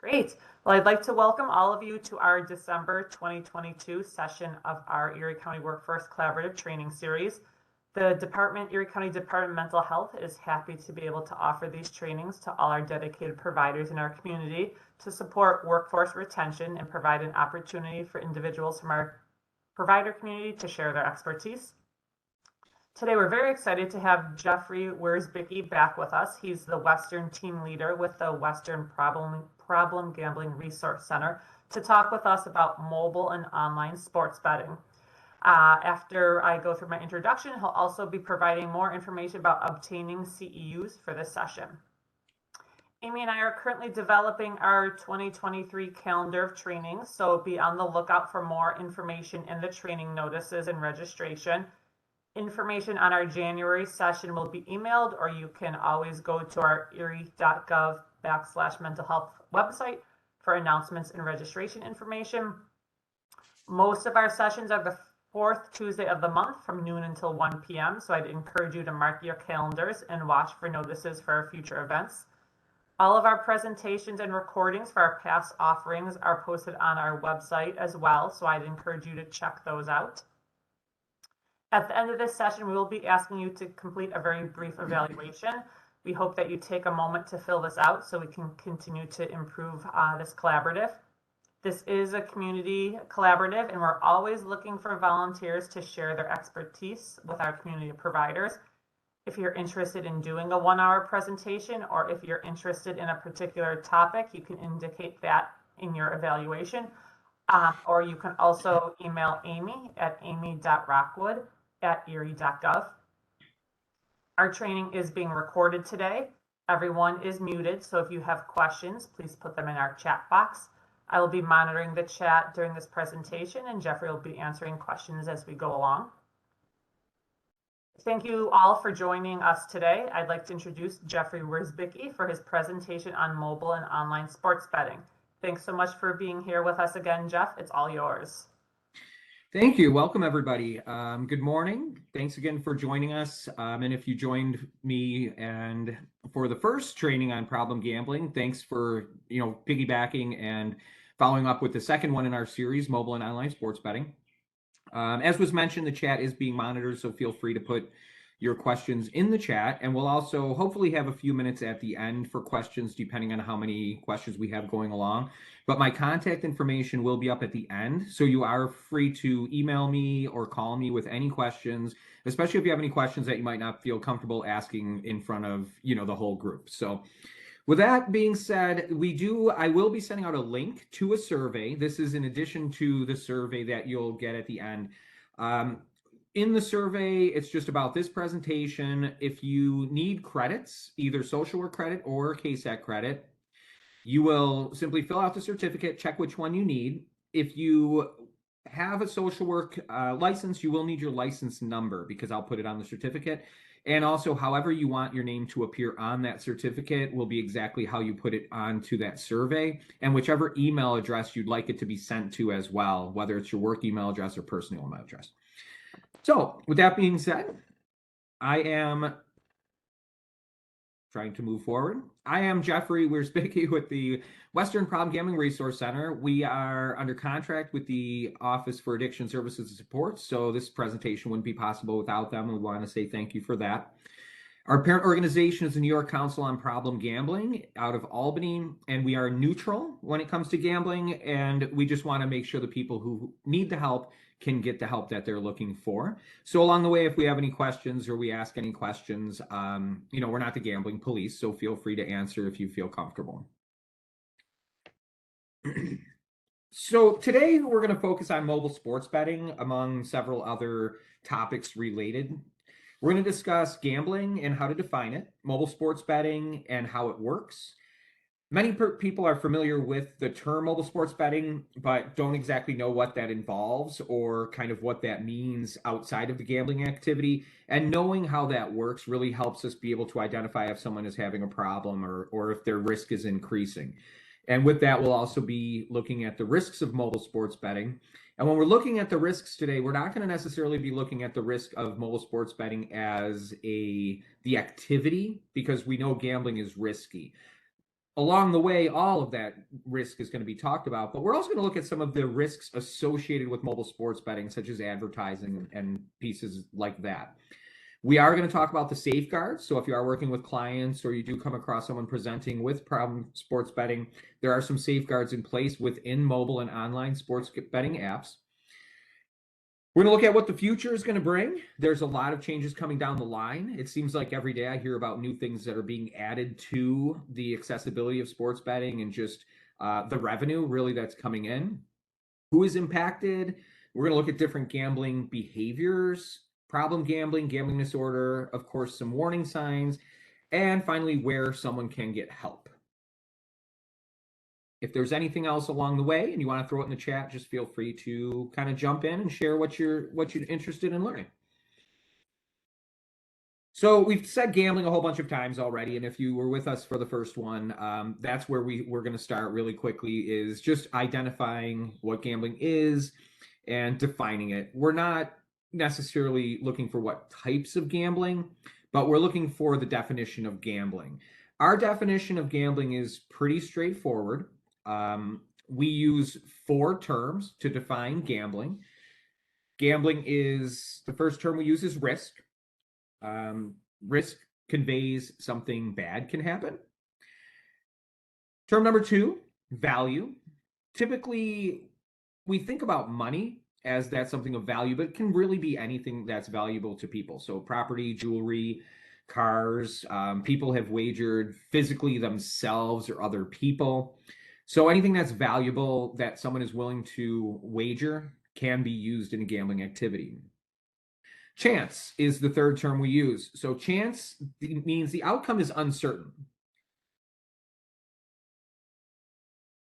Great. Well, I'd like to welcome all of you to our December 2022 session of our Erie County Workforce Collaborative Training Series. The Erie County Department of Mental Health is happy to be able to offer these trainings to all our dedicated providers in our community to support workforce retention and provide an opportunity for individuals from our provider community to share their expertise. Today, we're very excited to have Jeffrey Wierzbicki back with us. He's the Western team leader with the Western Problem Gambling Resource Center to talk with us about mobile and online sports betting. After I go through my introduction, he'll also be providing more information about obtaining CEUs for this session. Amy and I are currently developing our 2023 calendar of trainings, so be on the lookout for more information in the training notices and registration. Information on our January session will be emailed, or you can always go to our erie.gov/mental health website for announcements and registration information. Most of our sessions are the fourth Tuesday of the month from noon until 1 p.m. So I'd encourage you to mark your calendars and watch for notices for our future events. All of our presentations and recordings for our past offerings are posted on our website as well, so I'd encourage you to check those out. At the end of this session, we will be asking you to complete a very brief evaluation. We hope that you take a moment to fill this out so we can continue to improve this collaborative. This is a community collaborative, and we're always looking for volunteers to share their expertise with our community providers. If you're interested in doing a 1-hour presentation, or if you're interested in a particular topic, you can indicate that in your evaluation. Or you can also email Amy at amy.rockwood@erie.gov. Our training is being recorded today. Everyone is muted, so if you have questions, please put them in our chat box. I will be monitoring the chat during this presentation, and Jeffrey will be answering questions as we go along. Thank you all for joining us today. I'd like to introduce Jeffrey Wierzbicki for his presentation on mobile and online sports betting. Thanks so much for being here with us again, Jeff. It's all yours. Thank you. Welcome, everybody. Good morning. Thanks again for joining us. And if you joined me and for the first training on problem gambling, thanks for piggybacking and following up with the second one in our series, mobile and online sports betting. As was mentioned, the chat is being monitored, so feel free to put your questions in the chat, and we'll also hopefully have a few minutes at the end for questions depending on how many questions we have going along. But my contact information will be up at the end, so you are free to email me or call me with any questions, especially if you have any questions that you might not feel comfortable asking in front of the whole group. So with that being said, I will be sending out a link to a survey. This is in addition to the survey that you'll get at the end. In the survey, it's just about this presentation. If you need credits, either social work credit or KSAC credit, you will simply fill out the certificate, check which one you need. If you have a social work license, you will need your license number because I'll put it on the certificate. And also, however you want your name to appear on that certificate will be exactly how you put it onto that survey, and whichever email address you'd like it to be sent to as well, whether it's your work email address or personal email address. So with that being said, I am trying to move forward. I am Jeffrey Wierzbicki with the Western Problem Gambling Resource Center. We are under contract with the Office for Addiction Services and Support, so this presentation wouldn't be possible without them. We want to say thank you for that. Our parent organization is the New York Council on Problem Gambling out of Albany, and we are neutral when it comes to gambling, and we just want to make sure the people who need the help can get the help that they're looking for. So along the way, if we have any questions or we ask any questions, we're not the gambling police, so feel free to answer if you feel comfortable. So today we're going to focus on mobile sports betting among several other topics related. We're going to discuss gambling and how to define it, mobile sports betting and how it works. Many people are familiar with the term mobile sports betting, but don't exactly know what that involves or kind of what that means outside of the gambling activity. And knowing how that works really helps us be able to identify if someone is having a problem or if their risk is increasing. And with that, we'll also be looking at the risks of mobile sports betting. And when we're looking at the risks today, we're not going to necessarily be looking at the risk of mobile sports betting as the activity, because we know gambling is risky. along the way, all of that risk is going to be talked about, but we're also going to look at some of the risks associated with mobile sports betting, such as advertising and pieces like that. We are going to talk about the safeguards. So if you are working with clients or you do come across someone presenting with problem sports betting, there are some safeguards in place within mobile and online sports betting apps. We're going to look at what the future is going to bring. There's a lot of changes coming down the line. It seems like every day I hear about new things that are being added to the accessibility of sports betting and just the revenue really that's coming in. Who is impacted? We're going to look at different gambling behaviors, problem gambling, gambling disorder, of course, some warning signs, and finally, where someone can get help. If there's anything else along the way and you want to throw it in the chat, just feel free to kind of jump in and share what you're interested in learning. So we've said gambling a whole bunch of times already, and if you were with us for the first one, that's where we're going to start really quickly, is just identifying what gambling is and defining it. We're not necessarily looking for what types of gambling, but we're looking for the definition of gambling. Our definition of gambling is pretty straightforward. We use 4 terms to define gambling. Gambling is, the first term we use is risk. Risk conveys something bad can happen. Term number 2, value. Typically, we think about money as that's something of value, but it can really be anything that's valuable to people. So property, jewelry, cars, people have wagered physically themselves or other people. So anything that's valuable that someone is willing to wager can be used in a gambling activity. Chance is the third term we use. So chance means the outcome is uncertain.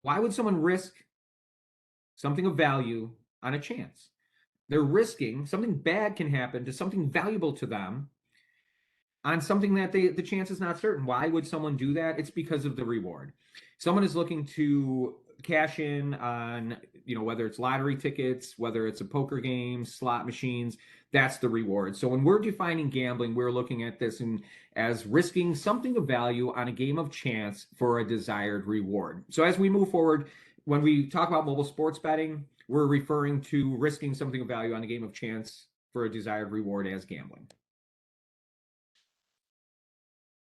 Why would someone risk something of value on a chance? They're risking something bad can happen to something valuable to them on something that the chance is not certain. Why would someone do that? It's because of the reward. Someone is looking to cash in on, whether it's lottery tickets, whether it's a poker game, slot machines, that's the reward. So when we're defining gambling, we're looking at this as risking something of value on a game of chance for a desired reward. So as we move forward, when we talk about mobile sports betting, we're referring to risking something of value on a game of chance for a desired reward as gambling.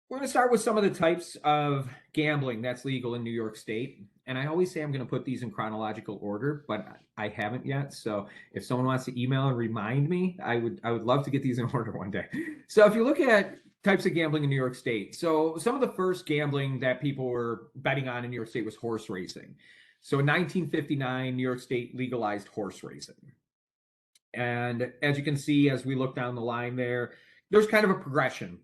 We're going to start with some of the types of gambling that's legal in New York State. And I always say I'm going to put these in chronological order, but I haven't yet. So if someone wants to email and remind me, I would love to get these in order one day. So if you look at types of gambling in New York State, so some of the first gambling that people were betting on in New York State was horse racing. So in 1959, New York State legalized horse racing. And as you can see, as we look down the line there's kind of a progression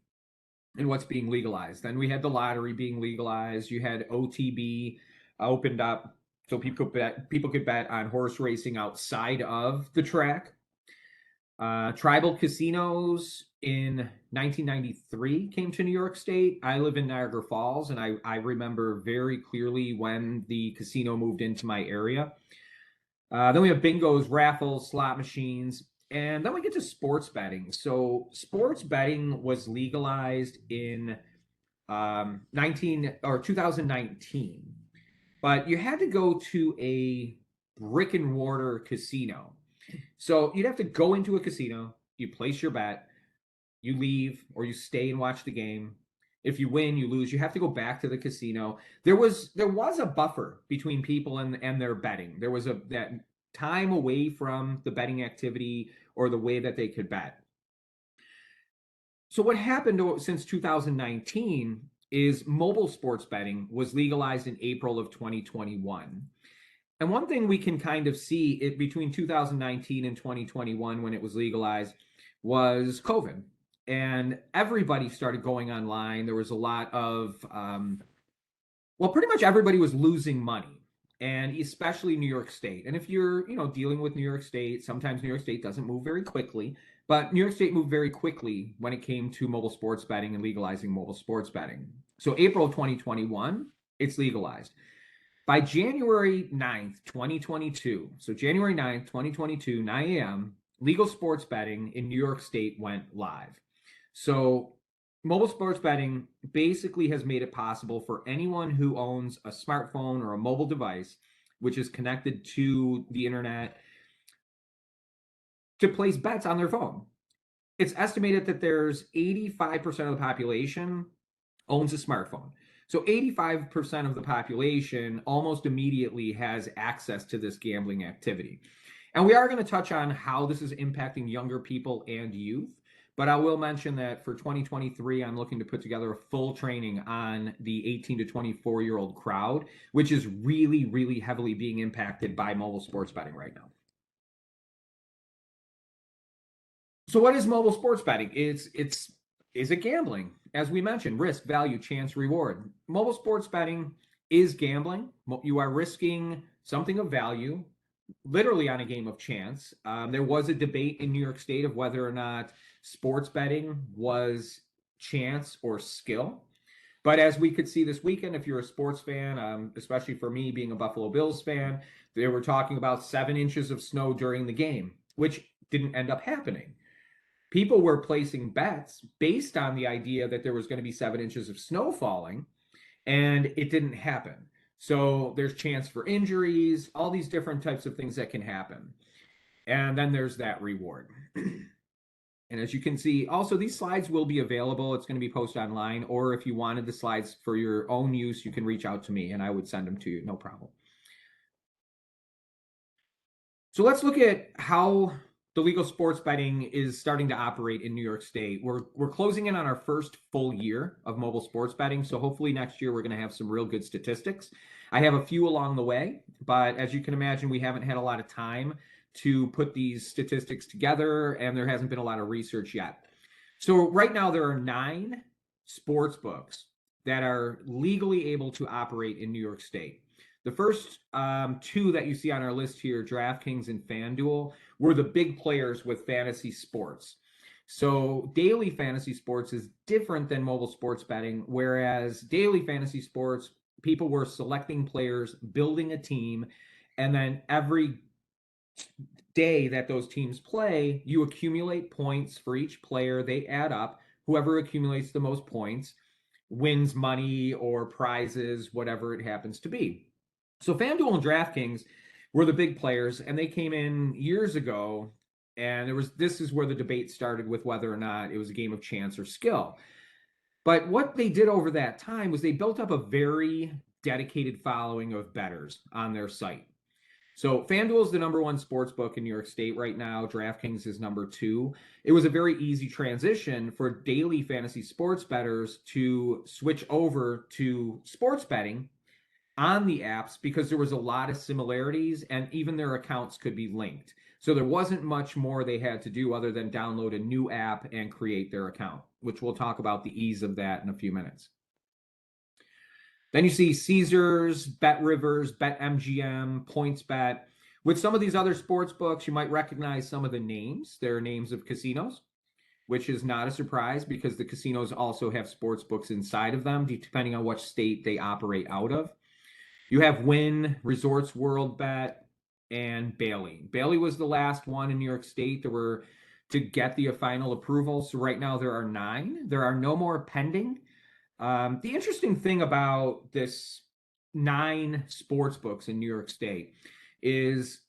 in what's being legalized. Then we had the lottery being legalized. You had OTB opened up so people could bet on horse racing outside of the track. Tribal casinos in 1993 came to New York State. I live in Niagara Falls, and I remember very clearly when the casino moved into my area. Then we have bingos, raffles, slot machines. And then we get to sports betting. So sports betting was legalized in 2019, but you had to go to a brick and mortar casino. So you'd have to go into a casino, you place your bet, you leave, or you stay and watch the game. If you win, you lose, you have to go back to the casino. There was a buffer between people and their betting. There was that time away from the betting activity or the way that they could bet. So what happened since 2019 is mobile sports betting was legalized in April of 2021. And one thing we can kind of see between 2019 and 2021 when it was legalized was COVID. And everybody started going online. There was a lot of, pretty much everybody was losing money. And especially New York State. And if you're, dealing with New York State, sometimes New York State doesn't move very quickly, but New York State moved very quickly when it came to mobile sports betting and legalizing mobile sports betting. So April of 2021, it's legalized. By January 9th, 2022, so January 9th, 2022, 9 a.m., legal sports betting in New York State went live. So mobile sports betting basically has made it possible for anyone who owns a smartphone or a mobile device, which is connected to the internet, to place bets on their phone. It's estimated that there's 85% of the population owns a smartphone. So 85% of the population almost immediately has access to this gambling activity. And we are going to touch on how this is impacting younger people and youth. But I will mention that for 2023, I'm looking to put together a full training on the 18 to 24-year-old crowd, which is really, really heavily being impacted by mobile sports betting right now. So what is mobile sports betting? Is it gambling? As we mentioned, risk, value, chance, reward. Mobile sports betting is gambling. You are risking something of value, literally on a game of chance. There was a debate in New York State of whether or not sports betting was chance or skill. But as we could see this weekend, if you're a sports fan, especially for me being a Buffalo Bills fan, they were talking about 7 inches of snow during the game, which didn't end up happening. People were placing bets based on the idea that there was going to be 7 inches of snow falling, and it didn't happen. So there's chance for injuries, all these different types of things that can happen. And then there's that reward. And as you can see, also these slides will be available. It's going to be posted online, or if you wanted the slides for your own use, you can reach out to me and I would send them to you, no problem. So let's look at how the legal sports betting is starting to operate in New York State. We're closing in on our first full year of mobile sports betting. So hopefully next year we're going to have some real good statistics. I have a few along the way, but as you can imagine, we haven't had a lot of time to put these statistics together, and there hasn't been a lot of research yet. So right now there are 9 sports books that are legally able to operate in New York State. The first 2 that you see on our list here, DraftKings and FanDuel, were the big players with fantasy sports. So daily fantasy sports is different than mobile sports betting, whereas daily fantasy sports, people were selecting players, building a team, and then every day that those teams play, you accumulate points for each player. They add up. Whoever accumulates the most points wins money or prizes, whatever it happens to be. So FanDuel and DraftKings were the big players, and they came in years ago, and this is where the debate started with whether or not it was a game of chance or skill. But what they did over that time was they built up a very dedicated following of bettors on their site. So FanDuel is the #1 sports book in New York State right now. DraftKings is #2. It was a very easy transition for daily fantasy sports bettors to switch over to sports betting on the apps because there was a lot of similarities, and even their accounts could be linked. So there wasn't much more they had to do other than download a new app and create their account, which we'll talk about the ease of that in a few minutes. Then you see Caesars, Bet Rivers, Bet MGM, PointsBet. With some of these other sports books, you might recognize some of the names. They're names of casinos, which is not a surprise because the casinos also have sports books inside of them, depending on which state they operate out of. You have Wynn, Resorts World Bet, and Bailey. Bailey was the last one in New York State that were to get the final approval. So right now there are 9. There are no more pending. The interesting thing about this 9 sports books in New York State is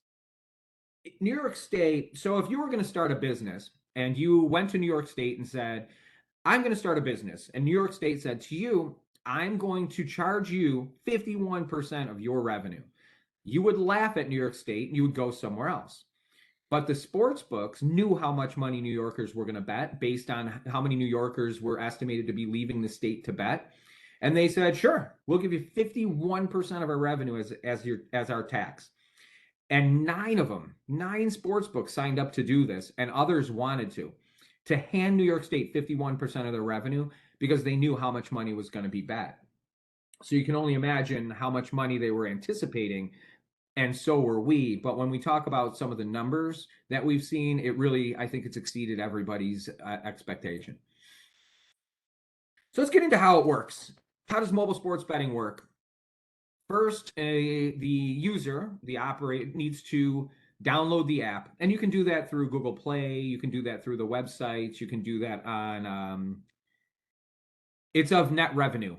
New York State. So if you were going to start a business and you went to New York State and said, I'm going to start a business, and New York State said to you, I'm going to charge you 51% of your revenue, you would laugh at New York State and you would go somewhere else. But the sports books knew how much money New Yorkers were going to bet based on how many New Yorkers were estimated to be leaving the state to bet. And they said, sure, we'll give you 51% of our revenue as our tax. And 9 of them, 9 sports books signed up to do this, and others wanted to hand New York State 51% of their revenue because they knew how much money was going to be bet. So you can only imagine how much money they were anticipating, and so were we. But when we talk about some of the numbers that we've seen, it really, I think it's exceeded everybody's expectation. So let's get into how it works. How does mobile sports betting work? First, the user, the operator, needs to download the app, and you can do that through Google Play. You can do that through the websites. You can do that on It's of net revenue.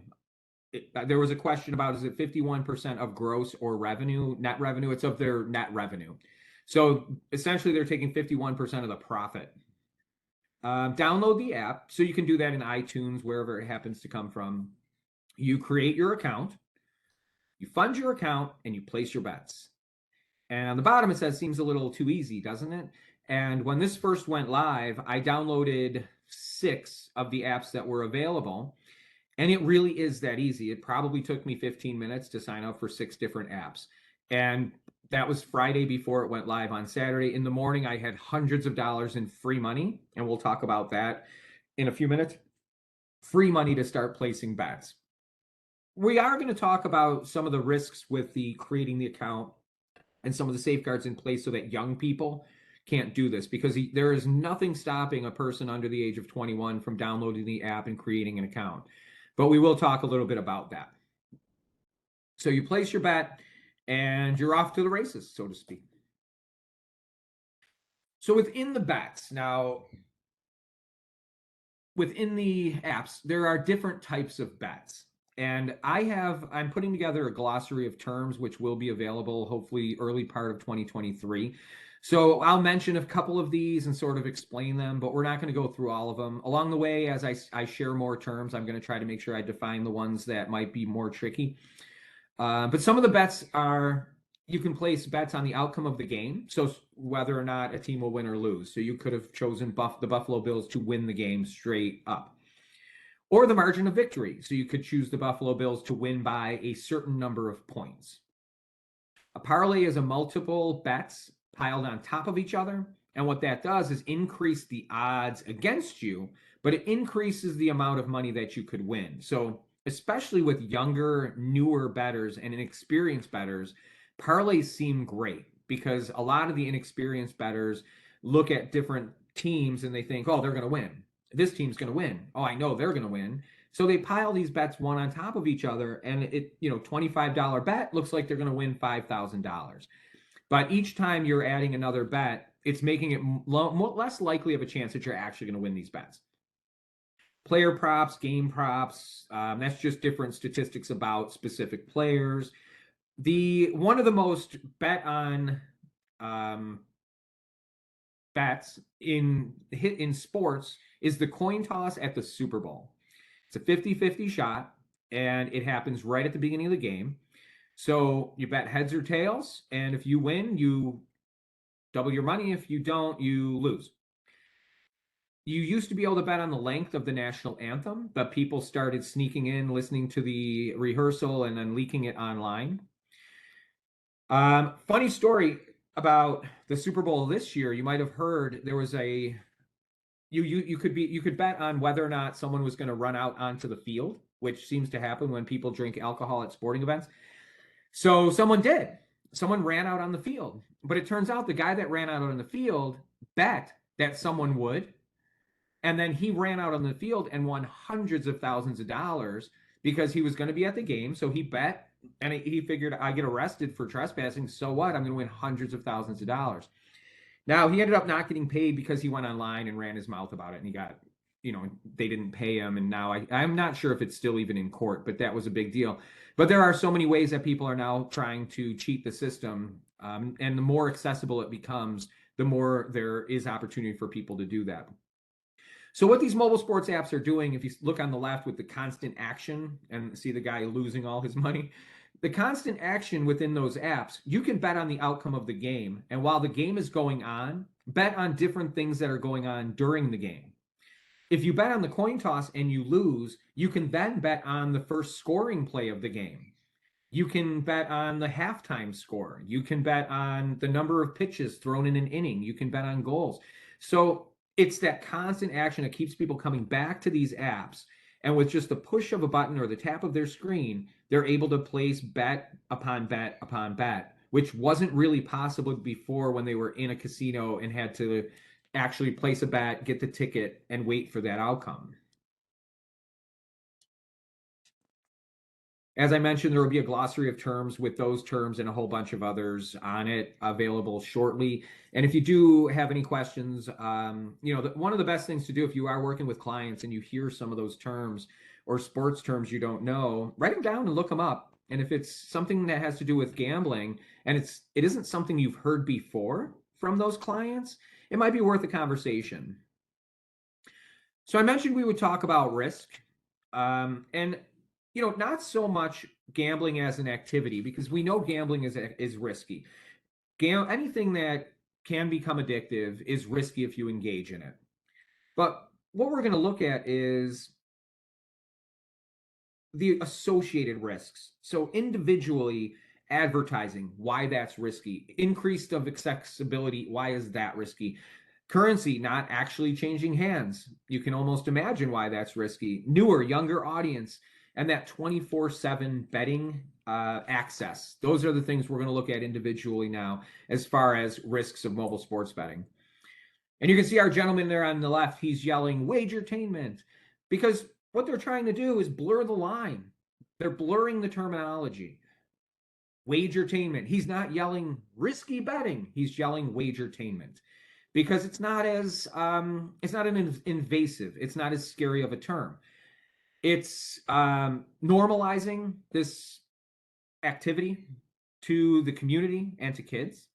There was a question about, is it 51% of gross or revenue, net revenue? It's of their net revenue. So essentially, they're taking 51% of the profit. Download the app. So you can do that in iTunes, wherever it happens to come from. You create your account, you fund your account, and you place your bets. And on the bottom, it says, seems a little too easy, doesn't it? And when this first went live, I downloaded 6 of the apps that were available. And it really is that easy. It probably took me 15 minutes to sign up for 6 different apps. And that was Friday before it went live on Saturday. In the morning, I had hundreds of dollars in free money. And we'll talk about that in a few minutes. Free money to start placing bets. We are going to talk about some of the risks with the creating the account and some of the safeguards in place so that young people can't do this, because there is nothing stopping a person under the age of 21 from downloading the app and creating an account. But we will talk a little bit about that. So you place your bet and you're off to the races, so to speak. So within the bets, now within the apps, there are different types of bets. And I'm putting together a glossary of terms, which will be available hopefully early part of 2023. So I'll mention a couple of these and sort of explain them, but we're not going to go through all of them. Along the way, as I share more terms, I'm going to try to make sure I define the ones that might be more tricky. But some of the bets are, you can place bets on the outcome of the game. So whether or not a team will win or lose. So you could have chosen the Buffalo Bills to win the game straight up. Or the margin of victory. So you could choose the Buffalo Bills to win by a certain number of points. A parlay is a multiple bets piled on top of each other. And what that does is increase the odds against you, but it increases the amount of money that you could win. So especially with younger, newer bettors and inexperienced bettors, parlays seem great because a lot of the inexperienced bettors look at different teams and they think, oh, they're going to win. This team's going to win. Oh, I know they're going to win. So they pile these bets one on top of each other, and $25 bet looks like they're going to win $5,000. But each time you're adding another bet, it's making it less likely of a chance that you're actually going to win these bets. Player props, game props, that's just different statistics about specific players. One of the most bet on bets in sports is the coin toss at the Super Bowl. It's a 50-50 shot, and it happens right at the beginning of the game. So you bet heads or tails, and if you win, you double your money. If you don't, you lose. You used to be able to bet on the length of the national anthem, but people started sneaking in, listening to the rehearsal, and then leaking it online. Funny story about the Super Bowl this year. You might have heard there was you could bet on whether or not someone was going to run out onto the field, which seems to happen when people drink alcohol at sporting events. So someone did. Someone ran out on the field. But it turns out the guy that ran out on the field bet that someone would. And then he ran out on the field and won hundreds of thousands of dollars because he was going to be at the game. So he bet, and he figured, I get arrested for trespassing. So what? I'm going to win hundreds of thousands of dollars. Now, he ended up not getting paid because he went online and ran his mouth about it, and he got, they didn't pay him. And now I'm not sure if it's still even in court, but that was a big deal. But there are so many ways that people are now trying to cheat the system. And the more accessible it becomes, the more there is opportunity for people to do that. So what these mobile sports apps are doing, if you look on the left with the constant action and see the guy losing all his money, the constant action within those apps, you can bet on the outcome of the game. And while the game is going on, bet on different things that are going on during the game. If you bet on the coin toss and you lose, you can then bet on the first scoring play of the game. You can bet on the halftime score. You can bet on the number of pitches thrown in an inning. You can bet on goals. So it's that constant action that keeps people coming back to these apps. And with just the push of a button or the tap of their screen, they're able to place bet upon bet upon bet, which wasn't really possible before when they were in a casino and had to actually place a bet, get the ticket, and wait for that outcome. As I mentioned, there will be a glossary of terms with those terms and a whole bunch of others on it available shortly. And if you do have any questions, one of the best things to do if you are working with clients and you hear some of those terms or sports terms you don't know, write them down and look them up. And if it's something that has to do with gambling and it isn't something you've heard before from those clients, it might be worth a conversation. So I mentioned we would talk about risk, and not so much gambling as an activity, because we know gambling is risky. Anything that can become addictive is risky if you engage in it. But what we're going to look at is the associated risks. So individually, advertising, why that's risky. Increased of accessibility, why is that risky? Currency not actually changing hands. You can almost imagine why that's risky. Newer, younger audience, and that 24/7 betting access. Those are the things we're going to look at individually now as far as risks of mobile sports betting. And you can see our gentleman there on the left, he's yelling wagertainment, because what they're trying to do is blur the line. They're blurring the terminology. Wagertainment. He's not yelling risky betting. He's yelling wagertainment, because it's not as invasive. It's not as scary of a term. It's normalizing this activity to the community and to kids.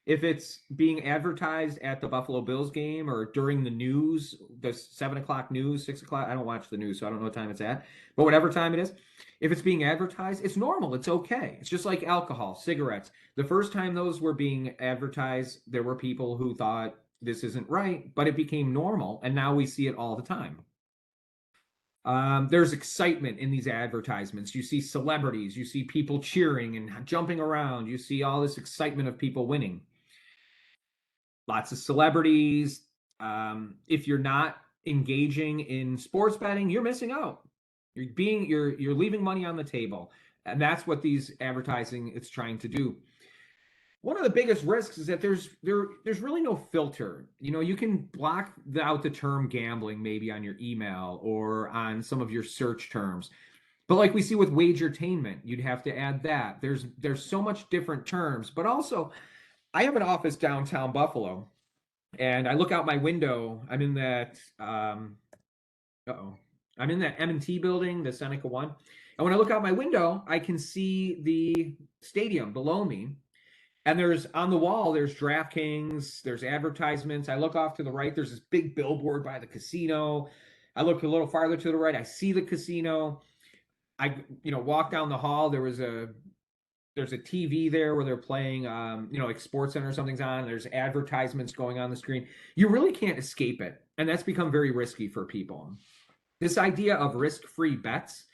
If it's being advertised at the Buffalo Bills game or during the news, the 7 o'clock news, 6 o'clock, I don't watch the news, so I don't know what time it's at, but whatever time it is, if it's being advertised, it's normal. It's okay. It's just like alcohol, cigarettes. The first time those were being advertised, there were people who thought this isn't right, but it became normal, and now we see it all the time. There's excitement in these advertisements. You see celebrities, you see people cheering and jumping around. You see all this excitement of people winning. Lots of celebrities. If you're not engaging in sports betting, you're missing out. You're leaving money on the table, and that's what these advertising is trying to do. One of the biggest risks is that there's really no filter. You can block out the term gambling maybe on your email or on some of your search terms. But like we see with wagertainment, you'd have to add that. There's so much different terms. But also, I have an office downtown Buffalo, and I look out my window. I'm in that M&T building, the Seneca one. And when I look out my window, I can see the stadium below me. And there's on the wall, there's DraftKings, there's advertisements. I look off to the right, there's this big billboard by the casino. I look a little farther to the right, I see the casino. I walk down the hall, there's a TV there where they're playing like Sports Center or something's on. There's advertisements going on the screen. You really can't escape it. And that's become very risky for people. This idea of risk-free bets,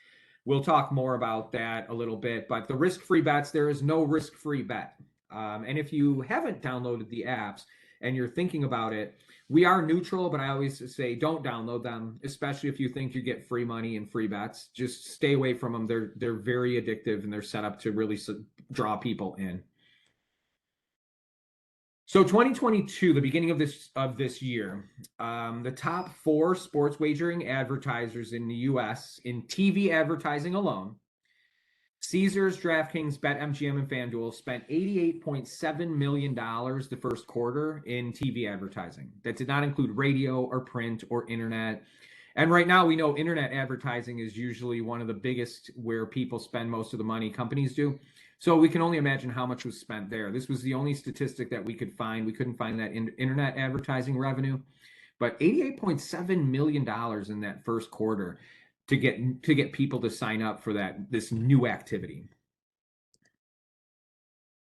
we'll talk more about that a little bit, but the risk-free bets, there is no risk-free bet. And if you haven't downloaded the apps and you're thinking about it, we are neutral, but I always say don't download them, especially if you think you get free money and free bets. Just stay away from them. They're very addictive, and they're set up to really draw people in. So 2022, the beginning of this year, the top 4 sports wagering advertisers in the U.S. in TV advertising alone, Caesars, DraftKings, BetMGM, and FanDuel, spent $88.7 million the first quarter in TV advertising. That did not include radio or print or internet. And right now, we know internet advertising is usually one of the biggest where people spend most of the money, companies do. So we can only imagine how much was spent there. This was the only statistic that we could find. We couldn't find that in internet advertising revenue. But $88.7 million in that first quarter to get people to sign up for this new activity.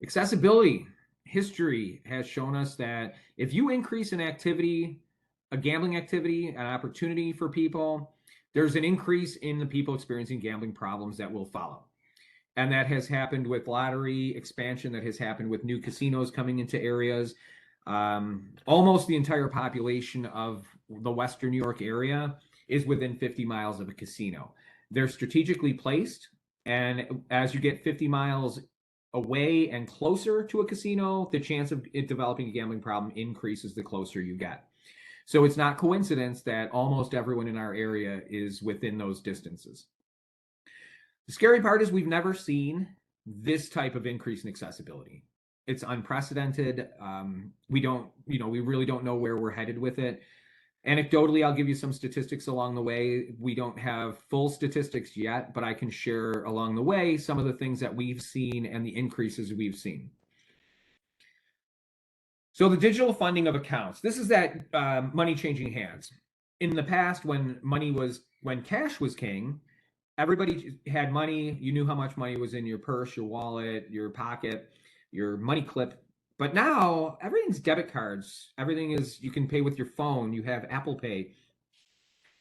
Accessibility history has shown us that if you increase an activity, a gambling activity, an opportunity for people, there's an increase in the people experiencing gambling problems that will follow. And that has happened with lottery expansion, that has happened with new casinos coming into areas. Almost the entire population of the Western New York area is within 50 miles of a casino. They're strategically placed, and as you get 50 miles away and closer to a casino, the chance of it developing a gambling problem increases the closer you get. So it's not coincidence that almost everyone in our area is within those distances. The scary part is we've never seen this type of increase in accessibility. It's unprecedented. We really don't know where we're headed with it. Anecdotally, I'll give you some statistics along the way. We don't have full statistics yet, but I can share along the way some of the things that we've seen and the increases we've seen. So the digital funding of accounts, this is that money changing hands. In the past, when cash was king, everybody had money. You knew how much money was in your purse, your wallet, your pocket, your money clip. But now everything's debit cards. Everything is, you can pay with your phone. You have Apple Pay.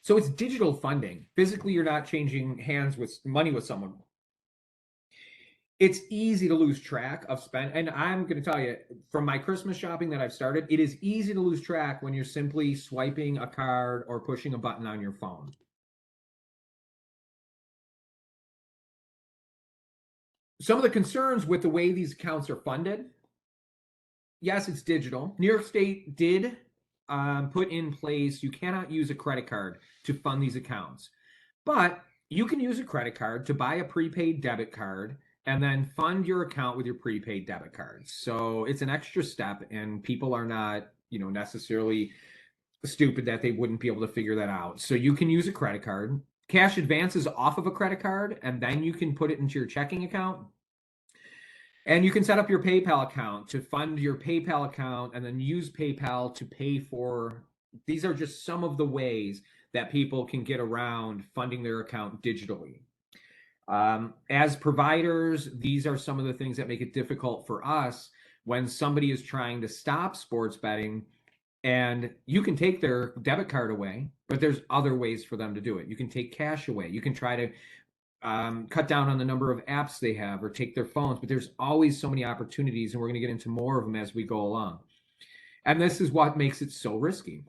So it's digital funding. Physically, you're not changing hands with money with someone. It's easy to lose track of spend. And I'm going to tell you, from my Christmas shopping that I've started, it is easy to lose track when you're simply swiping a card or pushing a button on your phone. Some of the concerns with the way these accounts are funded. Yes, it's digital. New York State did put in place, you cannot use a credit card to fund these accounts, but you can use a credit card to buy a prepaid debit card and then fund your account with your prepaid debit cards. So it's an extra step, and people are not, necessarily stupid that they wouldn't be able to figure that out. So you can use a credit card, cash advances off of a credit card, and then you can put it into your checking account. And you can set up your PayPal account to fund your PayPal account and then use PayPal to pay for. These are just some of the ways that people can get around funding their account digitally. As providers, these are some of the things that make it difficult for us when somebody is trying to stop sports betting. And you can take their debit card away, but there's other ways for them to do it. You can take cash away. You can try to cut down on the number of apps they have or take their phones, but there's always so many opportunities, and we're going to get into more of them as we go along. And this is what makes it so risky.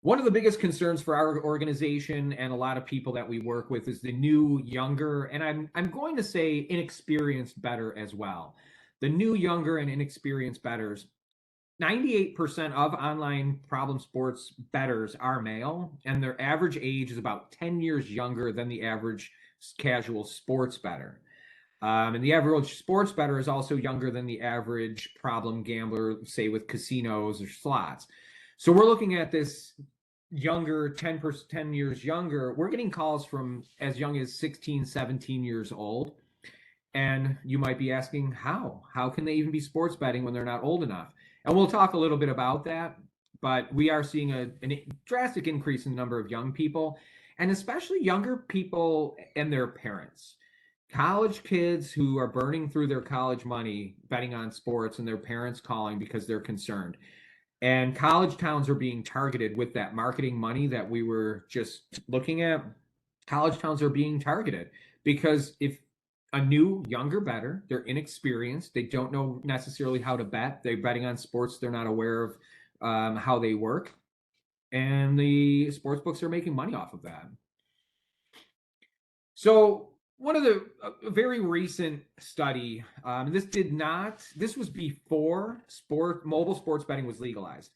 One of the biggest concerns for our organization and a lot of people that we work with is the new, younger, and I'm going to say inexperienced bettor as well. The new, younger, and inexperienced bettors. 98% of online problem sports bettors are male, and their average age is about 10 years younger than the average casual sports bettor. And the average sports bettor is also younger than the average problem gambler, say with casinos or slots. So we're looking at this younger, 10 years younger. We're getting calls from as young as 16, 17 years old. And you might be asking, how? How can they even be sports betting when they're not old enough? And we'll talk a little bit about that, but we are seeing a drastic increase in the number of young people, and especially younger people and their parents. College kids who are burning through their college money betting on sports, and their parents calling because they're concerned. And college towns are being targeted with that marketing money that we were just looking at. College towns are being targeted because if a new, younger bettor, they're inexperienced, they don't know necessarily how to bet, they're betting on sports they're not aware of how they work, and the sports books are making money off of that. So one of the very recent study, this was before mobile sports betting was legalized.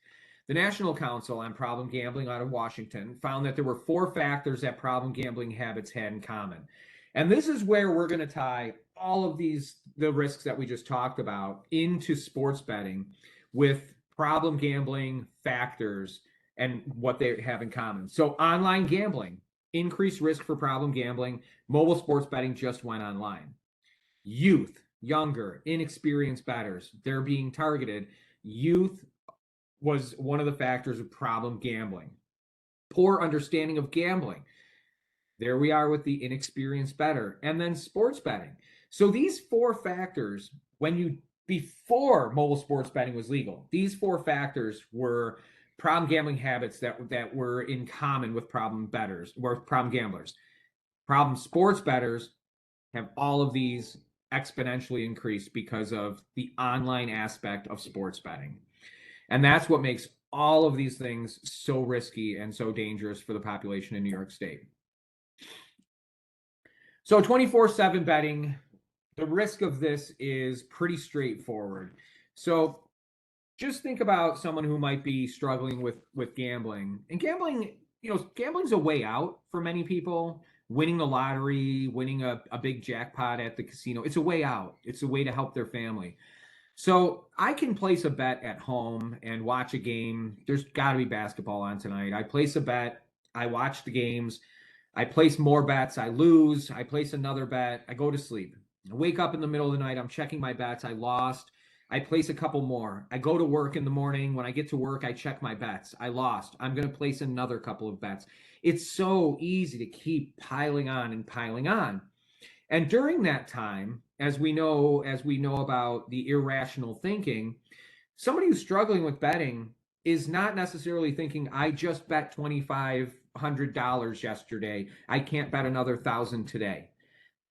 The National Council on Problem Gambling out of Washington found that there were 4 factors that problem gambling habits had in common. And this is where we're going to tie all of the risks that we just talked about into sports betting with problem gambling factors and what they have in common. So online gambling, increased risk for problem gambling. Mobile sports betting just went online. Youth, younger, inexperienced bettors, they're being targeted. Youth was one of the factors of problem gambling. Poor understanding of gambling. There we are with the inexperienced bettor. And then sports betting. So these 4 factors, before mobile sports betting was legal, these 4 factors were problem gambling habits that were in common with problem bettors or problem gamblers. Problem sports bettors have all of these exponentially increased because of the online aspect of sports betting. And that's what makes all of these things so risky and so dangerous for the population in New York State. So 24/7 betting, the risk of this is pretty straightforward. So just think about someone who might be struggling with gambling. And gambling, gambling's a way out for many people. Winning the lottery, winning a big jackpot at the casino, it's a way out. It's a way to help their family. So I can place a bet at home and watch a game. There's got to be basketball on tonight. I place a bet. I watch the games. I place more bets. I lose. I place another bet. I go to sleep. I wake up in the middle of the night. I'm checking my bets. I lost. I place a couple more. I go to work in the morning. When I get to work, I check my bets. I lost. I'm going to place another couple of bets. It's so easy to keep piling on and piling on. And during that time, as we know about the irrational thinking, somebody who's struggling with betting is not necessarily thinking, I just bet $2,500 yesterday. I can't bet another thousand today.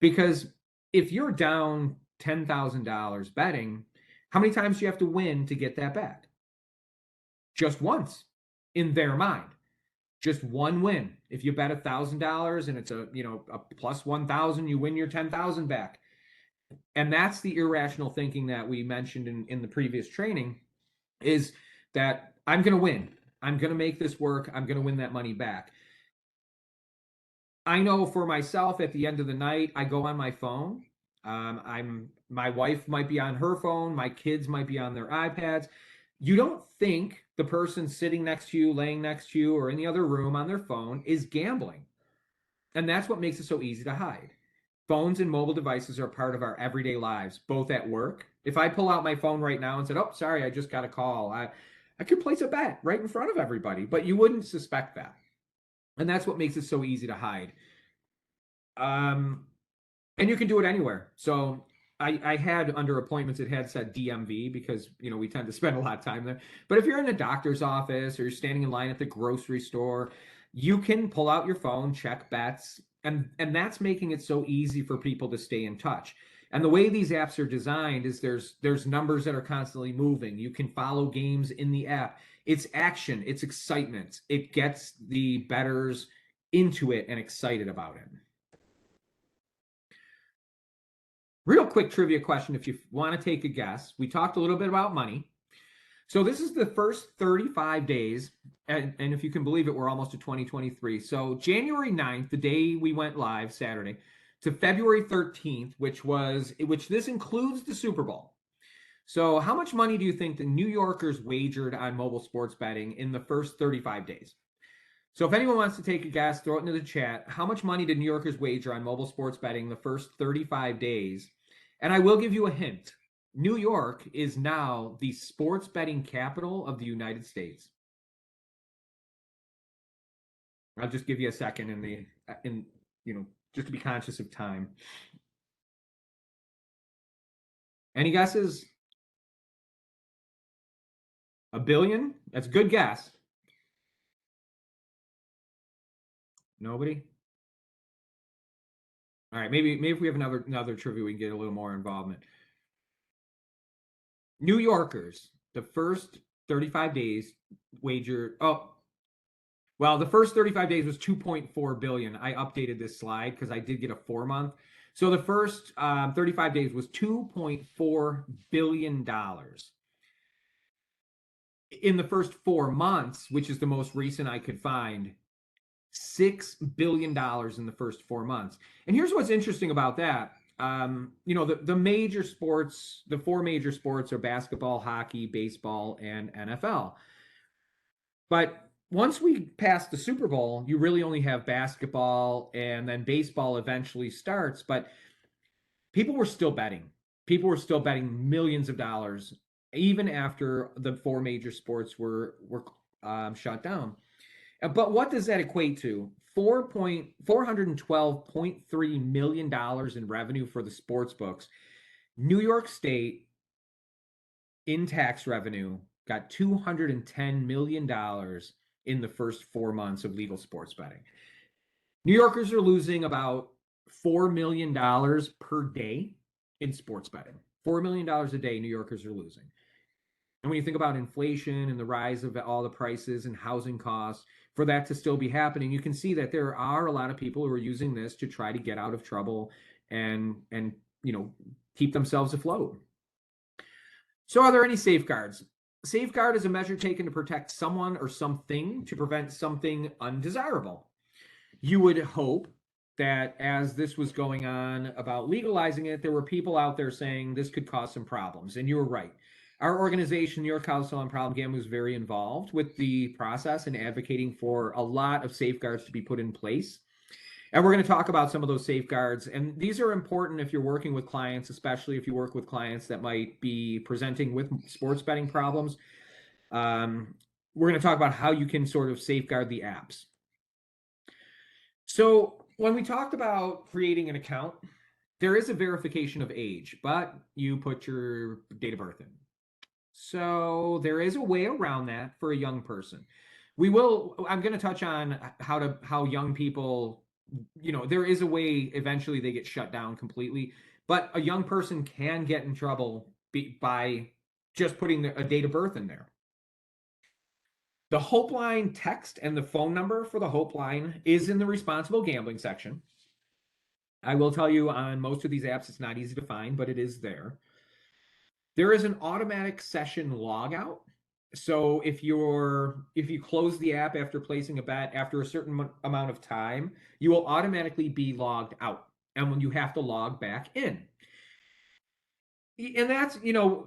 Because if you're down $10,000 betting, how many times do you have to win to get that bet? Just once in their mind. Just one win. If you bet $1,000 and it's a plus 1,000, you win your 10,000 back. And that's the irrational thinking that we mentioned in the previous training, is that I'm going to win. I'm going to make this work. I'm going to win that money back. I know for myself, at the end of the night, I go on my phone. My wife might be on her phone. My kids might be on their iPads. You don't think the person sitting next to you, laying next to you, or in the other room on their phone is gambling. And that's what makes it so easy to hide. Phones and mobile devices are part of our everyday lives, both at work. If I pull out my phone right now and said, "Oh, sorry, I just got a call," I could place a bet right in front of everybody, but you wouldn't suspect that. And that's what makes it so easy to hide. And you can do it anywhere. So I had under appointments, it had said DMV because, we tend to spend a lot of time there. But if you're in the doctor's office or you're standing in line at the grocery store, you can pull out your phone, check bets, and that's making it so easy for people to stay in touch. And the way these apps are designed is there's numbers that are constantly moving. You can follow games in the app. It's action, it's excitement. It gets the bettors into it and excited about it. Real quick trivia question, if you want to take a guess. We talked a little bit about money. So this is the first 35 days, and if you can believe it, we're almost to 2023. So January 9th, the day we went live, Saturday, to February 13th, which this includes the Super Bowl. So how much money do you think the New Yorkers wagered on mobile sports betting in the first 35 days? So if anyone wants to take a guess, throw it into the chat. How much money did New Yorkers wager on mobile sports betting the first 35 days? And I will give you a hint. New York is now the sports betting capital of the United States. I'll just give you a second just to be conscious of time. Any guesses? $1 billion? That's a good guess. Nobody? All right, maybe if we have another trivia, we can get a little more involvement. New Yorkers, the first 35 days wager. Well, the first 35 days was 2.4 billion. I updated this slide because I did get a 4-month. So the first 35 days was $2.4 billion. In the first 4 months, which is the most recent I could find, $6 billion in the first 4 months. And here's what's interesting about that. The major sports, the 4 major sports are basketball, hockey, baseball, and NFL. But once we pass the Super Bowl, you really only have basketball, and then baseball eventually starts. But people were still betting. People were still betting millions of dollars, even after the 4 major sports were shut down. But what does that equate to? $412.3 million in revenue for the sports books. New York State, in tax revenue, got $210 million in the first 4 months of legal sports betting. New Yorkers are losing about $4 million per day in sports betting. $4 million a day New Yorkers are losing. And when you think about inflation and the rise of all the prices and housing costs, for that to still be happening, you can see that there are a lot of people who are using this to try to get out of trouble and keep themselves afloat. So are there any safeguards? Safeguard is a measure taken to protect someone or something to prevent something undesirable. You would hope that as this was going on about legalizing it, there were people out there saying this could cause some problems. And you were right. Our organization, New York Council on Problem Gambling, was very involved with the process and advocating for a lot of safeguards to be put in place. And we're going to talk about some of those safeguards. And these are important if you're working with clients, especially if you work with clients that might be presenting with sports betting problems. We're going to talk about how you can sort of safeguard the apps. So when we talked about creating an account, there is a verification of age, but you put your date of birth in. So there is a way around that for a young person. I'm going to touch on how young people, there is a way eventually they get shut down completely, but a young person can get in trouble by just putting a date of birth in there. The Hope Line text and the phone number for the Hope Line is in the responsible gambling section. I will tell you on most of these apps, it's not easy to find, but it is there. There is an automatic session logout. So if you close the app after placing a bet after a certain amount of time, you will automatically be logged out. And when you have to log back in. And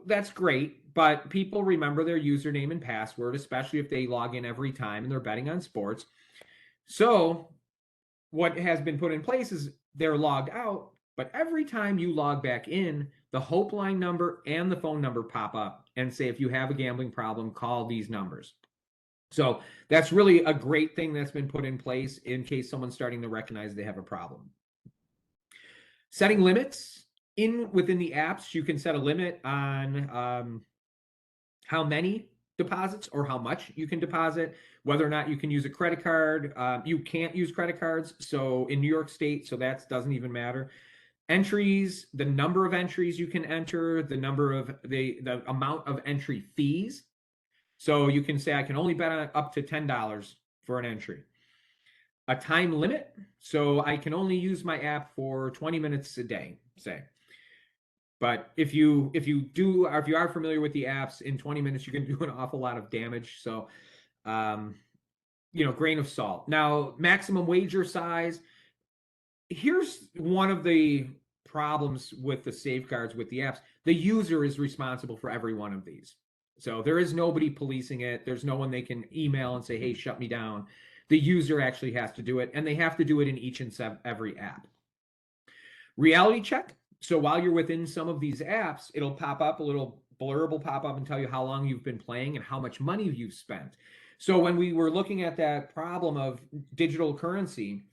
that's great, but people remember their username and password, especially if they log in every time and they're betting on sports. So what has been put in place is they're logged out, but every time you log back in, the Hope Line number and the phone number pop up and say, if you have a gambling problem, call these numbers. So that's really a great thing that's been put in place in case someone's starting to recognize they have a problem. Setting limits. Within the apps, you can set a limit on how many deposits or how much you can deposit, whether or not you can use a credit card. You can't use credit cards. So in New York State, so that doesn't even matter. Entries, the number of entries you can enter, the amount of entry fees. So you can say, I can only bet on up to $10 for an entry. A time limit. So I can only use my app for 20 minutes a day, say. But if you are familiar with the apps, in 20 minutes you can do an awful lot of damage. So, grain of salt. Now, maximum wager size. Here's one of the problems with the safeguards with the apps. The user is responsible for every one of these. So there is nobody policing it. There's no one they can email and say, hey, shut me down. The user actually has to do it, and they have to do it in each and every app. Reality check. So while you're within some of these apps, it'll pop up, a little blurb will pop up and tell you how long you've been playing and how much money you've spent. So when we were looking at that problem of digital currency,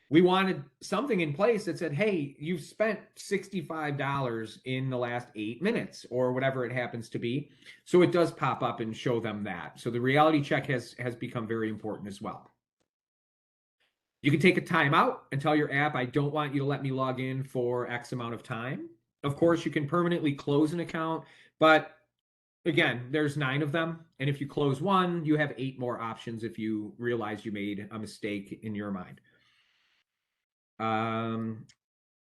we wanted something in place that said, hey, you've spent $65 in the last 8 minutes or whatever it happens to be. So it does pop up and show them that. So the reality check has become very important as well. You can take a timeout and tell your app, I don't want you to let me log in for X amount of time. Of course, you can permanently close an account, but again, there's 9 of them. And if you close one, you have 8 more options if you realize you made a mistake in your mind.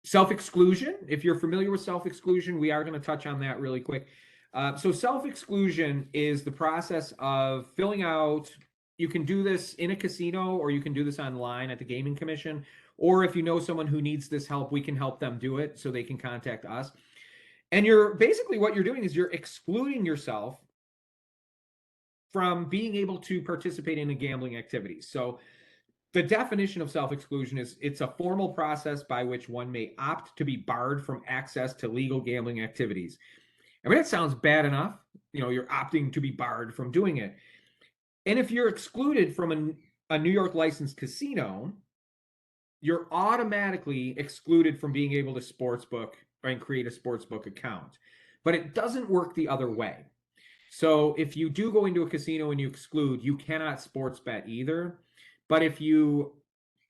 Self-exclusion. If you're familiar with self-exclusion, we are going to touch on that really quick. So self-exclusion is the process of filling out. You can do this in a casino, or you can do this online at the Gaming Commission. Or if you know someone who needs this help, we can help them do it, so they can contact us. And what you're doing is you're excluding yourself from being able to participate in a gambling activity. So the definition of self-exclusion is it's a formal process by which one may opt to be barred from access to legal gambling activities. I mean, it sounds bad enough. You're opting to be barred from doing it. And if you're excluded from a New York licensed casino, you're automatically excluded from being able to sportsbook and create a sportsbook account. But it doesn't work the other way. So if you do go into a casino and you exclude, you cannot sports bet either. But if you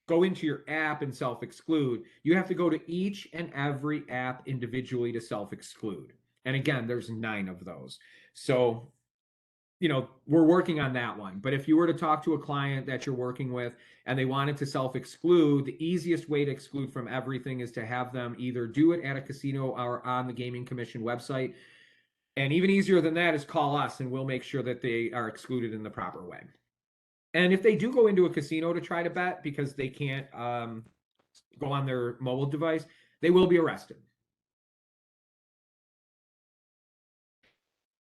go into your app and self-exclude, you have to go to each and every app individually to self-exclude. And again, there's 9 of those. So we're working on that one. But if you were to talk to a client that you're working with and they wanted to self-exclude, the easiest way to exclude from everything is to have them either do it at a casino or on the Gaming Commission website. And even easier than that is call us, and we'll make sure that they are excluded in the proper way. And if they do go into a casino to try to bet because they can't go on their mobile device, they will be arrested.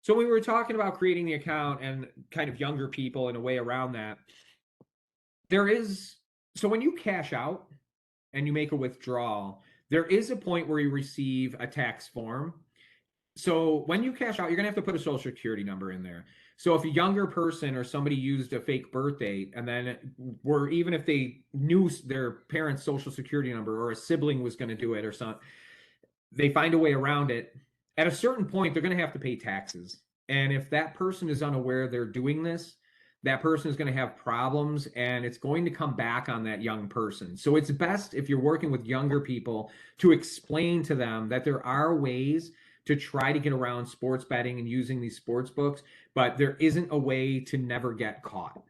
So we were talking about creating the account and kind of younger people and a way around that. So when you cash out and you make a withdrawal, there is a point where you receive a tax form. So when you cash out, you're gonna have to put a social security number in there. So if a younger person or somebody used a fake birth date, and then even if they knew their parents' social security number, or a sibling was going to do it or something, they find a way around it. At a certain point, they're going to have to pay taxes. And if that person is unaware they're doing this, that person is going to have problems, and it's going to come back on that young person. So it's best, if you're working with younger people, to explain to them that there are ways to try to get around sports betting and using these sports books, but there isn't a way to never get caught.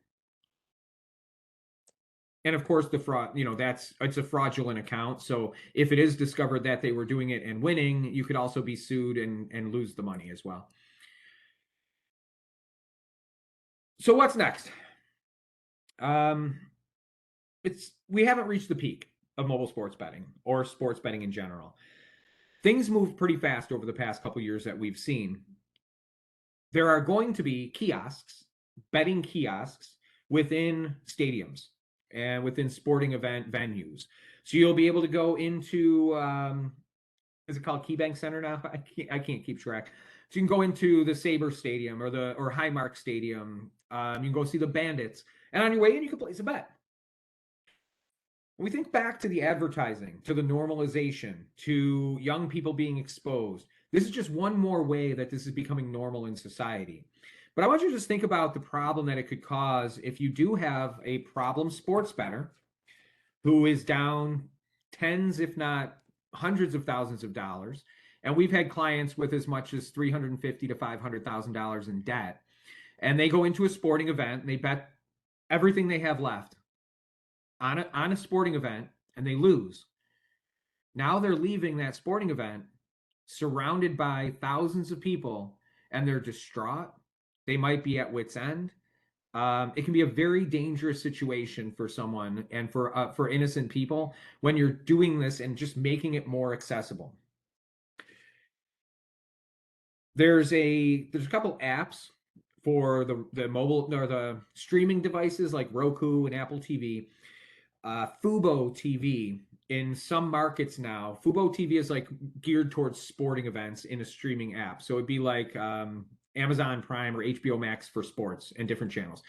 And of course, the fraud, it's a fraudulent account. So if it is discovered that they were doing it and winning, you could also be sued and lose the money as well. So what's next? We haven't reached the peak of mobile sports betting or sports betting in general. Things moved pretty fast over the past couple years that we've seen. There are going to be betting kiosks within stadiums and within sporting event venues. So you'll be able to go into, is it called KeyBank Center now? I can't keep track. So you can go into the Sabre Stadium or Highmark Stadium. You can go see the Bandits, and on your way in, you can place a bet. When we think back to the advertising, to the normalization, to young people being exposed, this is just one more way that this is becoming normal in society. But I want you to just think about the problem that it could cause if you do have a problem sports bettor who is down tens, if not hundreds of thousands of dollars. And we've had clients with as much as $350,000 to $500,000 in debt. And they go into a sporting event and they bet everything they have left on a sporting event, and they lose. Now they're leaving that sporting event surrounded by thousands of people, and they're distraught. They might be at wit's end. It can be a very dangerous situation for someone and for innocent people when you're doing this and just making it more accessible. There's a couple apps for the mobile or the streaming devices like Roku and Apple TV. Fubo TV in some markets now. Fubo TV is like geared towards sporting events in a streaming app. So it'd be like Amazon Prime or HBO Max for sports and different channels.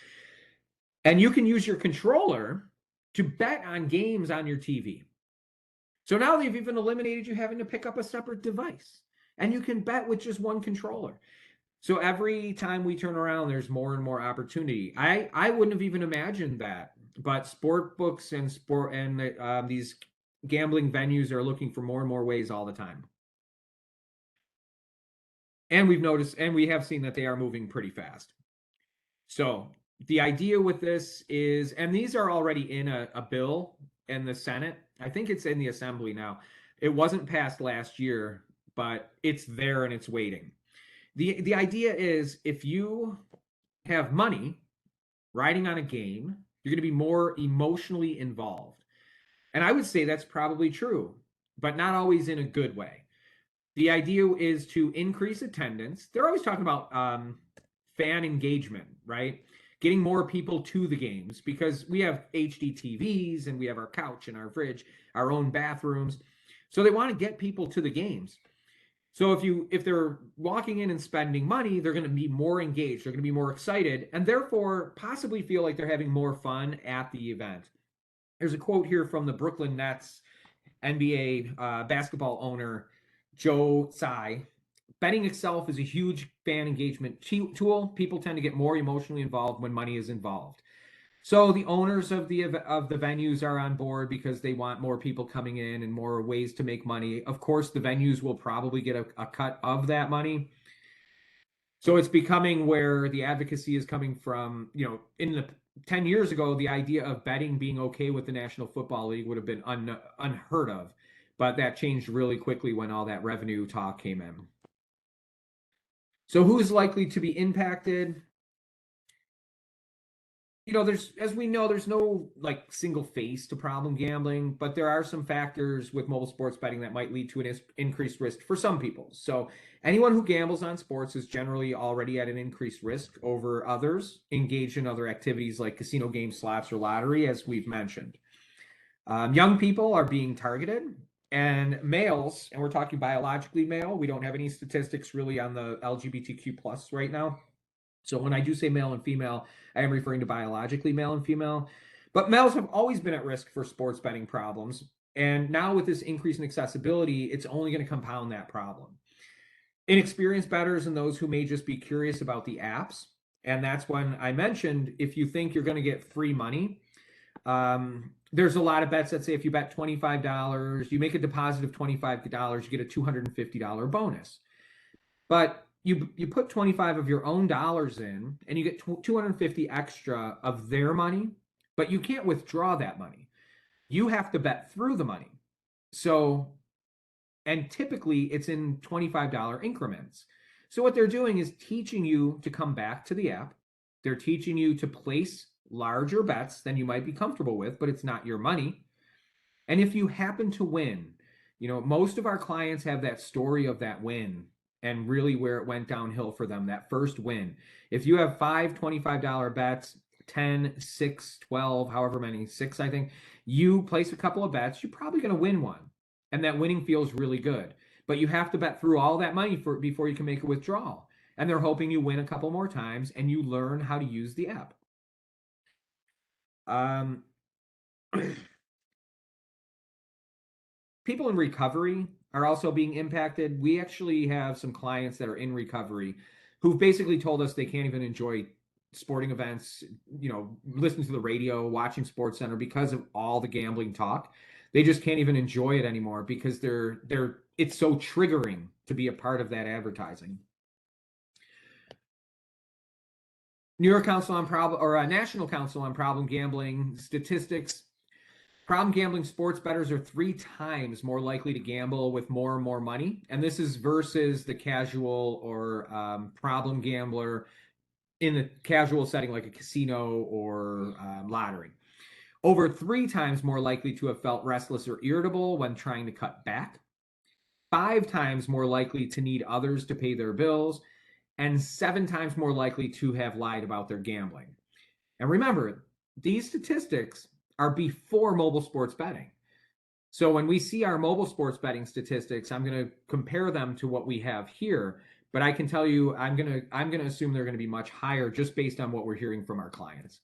And you can use your controller to bet on games on your TV. So now they've even eliminated you having to pick up a separate device, and you can bet with just one controller. So every time we turn around, there's more and more opportunity. I wouldn't have even imagined that, but sport books and these gambling venues are looking for more and more ways all the time. And we've noticed, and we have seen that they are moving pretty fast. So the idea with this is, and these are already in a bill in the Senate. I think it's in the Assembly now. It wasn't passed last year, but it's there and it's waiting. The idea is, if you have money riding on a game, you're going to be more emotionally involved. And I would say that's probably true, but not always in a good way. The idea is to increase attendance. They're always talking about fan engagement, right? Getting more people to the games, because we have HD TVs and we have our couch and our fridge, our own bathrooms. So they want to get people to the games. So if they're walking in and spending money, they're going to be more engaged, they're going to be more excited, and therefore possibly feel like they're having more fun at the event. There's a quote here from the Brooklyn Nets NBA basketball owner, Joe Tsai. Betting itself is a huge fan engagement tool. People tend to get more emotionally involved when money is involved. So the owners of the venues are on board because they want more people coming in and more ways to make money. Of course, the venues will probably get a cut of that money. So it's becoming where the advocacy is coming from. In the 10 years ago, the idea of betting being okay with the National Football League would have been unheard of. But that changed really quickly when all that revenue talk came in. So who is likely to be impacted? as we know, there's no like single face to problem gambling, but there are some factors with mobile sports betting that might lead to an increased risk for some people. So anyone who gambles on sports is generally already at an increased risk over others engaged in other activities like casino games, slots, or lottery, as we've mentioned. Young people are being targeted, and males, and we're talking biologically male. We don't have any statistics really on the LGBTQ plus right now. So when I do say male and female, I am referring to biologically male and female. But males have always been at risk for sports betting problems. And now with this increase in accessibility, it's only going to compound that problem. Inexperienced bettors and those who may just be curious about the apps. And that's when I mentioned if you think you're going to get free money, there's a lot of bets that say if you bet $25, you make a deposit of $25, you get a $250 bonus. But you put 25 of your own dollars in and you get 250 extra of their money, but you can't withdraw that money. You have to bet through the money. So, and typically it's in $25 increments. So what they're doing is teaching you to come back to the app. They're teaching you to place larger bets than you might be comfortable with, but it's not your money. And if you happen to win, most of our clients have that story of that win and really where it went downhill for them, that first win. If you have five $25 bets, 10, 6, 12, however many, 6, I think, you place a couple of bets, you're probably going to win one. And that winning feels really good. But you have to bet through all that money before you can make a withdrawal. And they're hoping you win a couple more times and you learn how to use the app. People in recovery are also being impacted. We actually have some clients that are in recovery who've basically told us they can't even enjoy sporting events, listen to the radio, watching Sports Center because of all the gambling talk. They just can't even enjoy it anymore because it's so triggering to be a part of that advertising. New York Council on Problem or National Council on Problem Gambling statistics. Problem gambling sports bettors are 3 times more likely to gamble with more and more money. And this is versus the casual or problem gambler in the casual setting like a casino or lottery. Over 3 times more likely to have felt restless or irritable when trying to cut back. 5 times more likely to need others to pay their bills. And 7 times more likely to have lied about their gambling. And remember, these statistics are before mobile sports betting. So when we see our mobile sports betting statistics, I'm going to compare them to what we have here. But I can tell you, I'm going to assume they're going to be much higher just based on what we're hearing from our clients.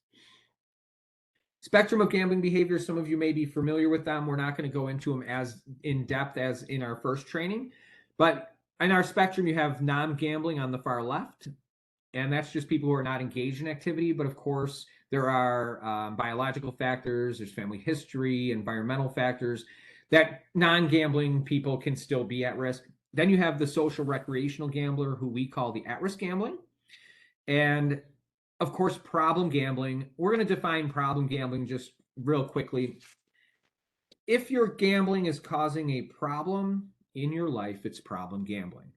Spectrum of gambling behaviors, some of you may be familiar with them. We're not going to go into them as in depth as in our first training. But in our spectrum, you have non-gambling on the far left. And that's just people who are not engaged in activity. But of course, there are biological factors, there's family history, environmental factors that non-gambling people can still be at risk. Then you have the social recreational gambler who we call the at-risk gambling. And of course, problem gambling. We're going to define problem gambling just real quickly. If your gambling is causing a problem in your life, it's problem gambling.